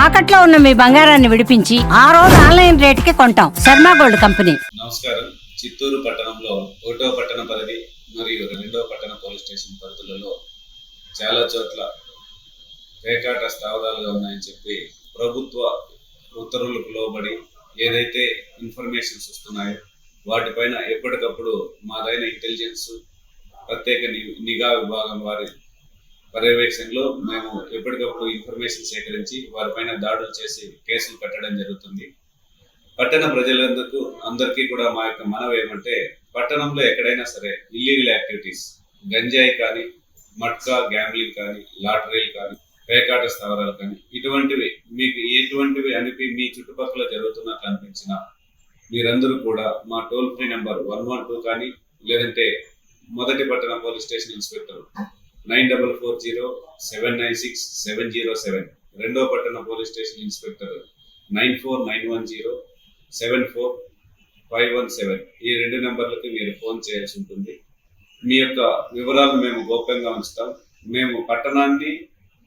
తాకట్లో ఉన్న మీ బంగారాన్ని విడిపించి ఆ రోజు ఆన్లైన్ రేటుకి కొంటాం. Sharma gold company. నమస్కారం. చిత్తూరు పట్టణంలో 1వ పట్టణ పరిధి మరియు 2వ పట్టణ పోలీస్ స్టేషన్ పరిధులలో చాలా చోట్ల పేకాట స్థావరాలుగా ఉన్నాయని చెప్పి ప్రభుత్వ ఉత్తర్వులకు లోబడి ఏదైతే ఇన్ఫర్మేషన్స్ వస్తున్నాయో వాటిపైన ఎప్పటికప్పుడు మాదైన ఇంటెలిజెన్స్ ప్రత్యేక నిఘా విభాగం వారి పర్యవేక్షణలో మేము ఎప్పటికప్పుడు ఇన్ఫర్మేషన్ సేకరించి వారిపైన దాడులు చేసి కేసులు కట్టడం జరుగుతుంది. పట్టణ ప్రజలందరికీ అందరికీ కూడా మా యొక్క మనవి ఏమంటే, పట్టణంలో ఎక్కడైనా సరే ఇల్లీగల్ యాక్టివిటీస్, గంజాయి కానీ, మట్కా గ్యాంబ్లింగ్ కానీ, లాటరీలు కానీ, పేకాట స్థావరాలు కానీ, ఇటువంటివి మీకు ఎటువంటివి అనిపి మీ చుట్టుపక్కల జరుగుతున్నట్లు అనిపించినా మీరందరూ కూడా మా టోల్ ఫ్రీ నెంబర్ 112 కానీ, లేదంటే మొదటి పట్టణ పోలీస్ స్టేషన్ ఇన్స్పెక్టర్ 9490796707, రెండో పట్టణ పోలీస్ స్టేషన్ ఇన్స్పెక్టర్ 9491074517, ఈ 2 నెంబర్లకి మీరు ఫోన్ చేయాల్సి ఉంటుంది. మీ యొక్క వివరాలు మేము గోప్యంగా ఉంచుతాం. మేము పట్టణాన్ని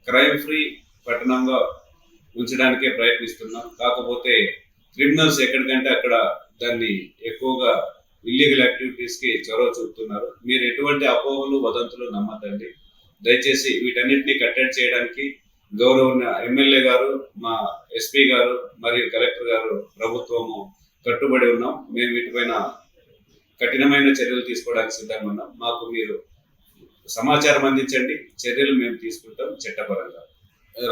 క్రైమ్ ఫ్రీ పట్టణంగా ఉంచడానికే ప్రయత్నిస్తున్నాం. కాకపోతే క్రిమినల్స్ ఎక్కడికంటే అక్కడ దాన్ని ఎక్కువగా ఇల్లీగల్ యాక్టివిటీస్కి చొరవ చూపుతున్నారు. మీరు ఎటువంటి అపోహలు వదంతులు నమ్మద్దండి. దయచేసి వీటన్నిటిని కట్టడి చేయడానికి గౌరవ ఎమ్మెల్యే గారు, మా ఎస్పీ గారు మరియు కలెక్టర్ గారు, ప్రభుత్వము కట్టుబడి ఉన్నాం. మేము వీటిపైన కఠినమైన చర్యలు తీసుకోవడానికి సిద్ధంగా ఉన్నాం. మాకు మీరు సమాచారం అందించండి, చర్యలు మేము తీసుకుంటాం చట్టపరంగా.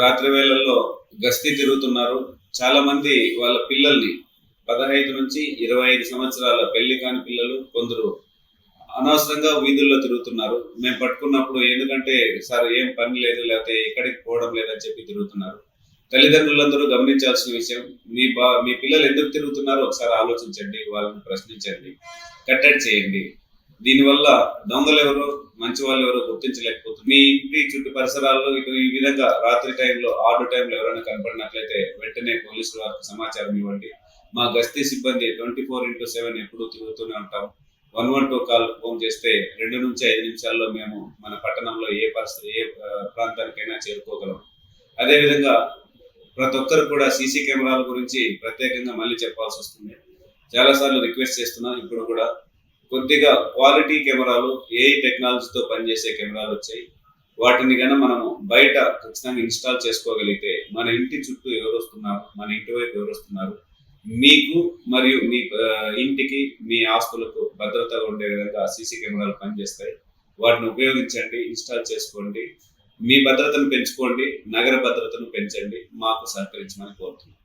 రాత్రి వేళల్లో గస్తీ తిరుగుతున్నారు. చాలా మంది వాళ్ళ పిల్లల్ని 15 నుంచి 25 సంవత్సరాల పెళ్లి కాని పిల్లలు కొందరు అనవసరంగా వీధుల్లో తిరుగుతున్నారు. మేము పట్టుకున్నప్పుడు ఎందుకంటే సార్ ఏం పని లేదు, లేకపోతే ఎక్కడికి పోవడం లేదని చెప్పి తిరుగుతున్నారు. తల్లిదండ్రులందరూ గమనించాల్సిన విషయం, మీ పిల్లలు ఎందుకు తిరుగుతున్నారో ఒకసారి ఆలోచించండి, వాళ్ళని ప్రశ్నించండి, కట్టడి చేయండి. దీనివల్ల దొంగలు ఎవరు, మంచి వాళ్ళు ఎవరో గుర్తించలేకపోతుంది. మీ ఇంటి చుట్టూ పరిసరాల్లో ఈ విధంగా రాత్రి టైంలో, ఆడు టైంలో ఎవరైనా కనపడినట్లయితే వెంటనే పోలీసుల వారికి సమాచారం ఇవ్వండి. మా గస్తీ సిబ్బంది 24x7 ఎప్పుడూ తిరుగుతూనే ఉంటాం. 112 కాల్ ఫోన్ చేస్తే 2 నుంచి 5 నిమిషాల్లో మేము మన పట్టణంలో ఏ ప్రాంతానికైనా చేరుకోగలం. అదేవిధంగా ప్రతి ఒక్కరు కూడా సీసీ కెమెరాల గురించి ప్రత్యేకంగా మళ్ళీ చెప్పాల్సి వస్తుంది. చాలాసార్లు రిక్వెస్ట్ చేస్తున్నాం. ఇప్పుడు కూడా కొద్దిగా క్వాలిటీ కెమెరాలు, ఏఐ టెక్నాలజీతో పనిచేసే కెమెరాలు వచ్చాయి. వాటిని కన్నా మనము బయట ఖచ్చితంగా ఇన్స్టాల్ చేసుకోగలిగితే మన ఇంటి చుట్టూ ఎవరు వస్తున్నారు, మన ఇంటి వైపు ఎవరు వస్తున్నారు, మీకు మరియు మీ ఇంటికి, మీ ఆస్తులకు భద్రతగా ఉండే విధంగా సీసీ కెమెరాలు పనిచేస్తాయి. వాటిని ఉపయోగించండి, ఇన్స్టాల్ చేసుకోండి. మీ భద్రతను పెంచుకోండి, నగర భద్రతను పెంచండి. మాకు సహకరించమని కోరుతున్నాం.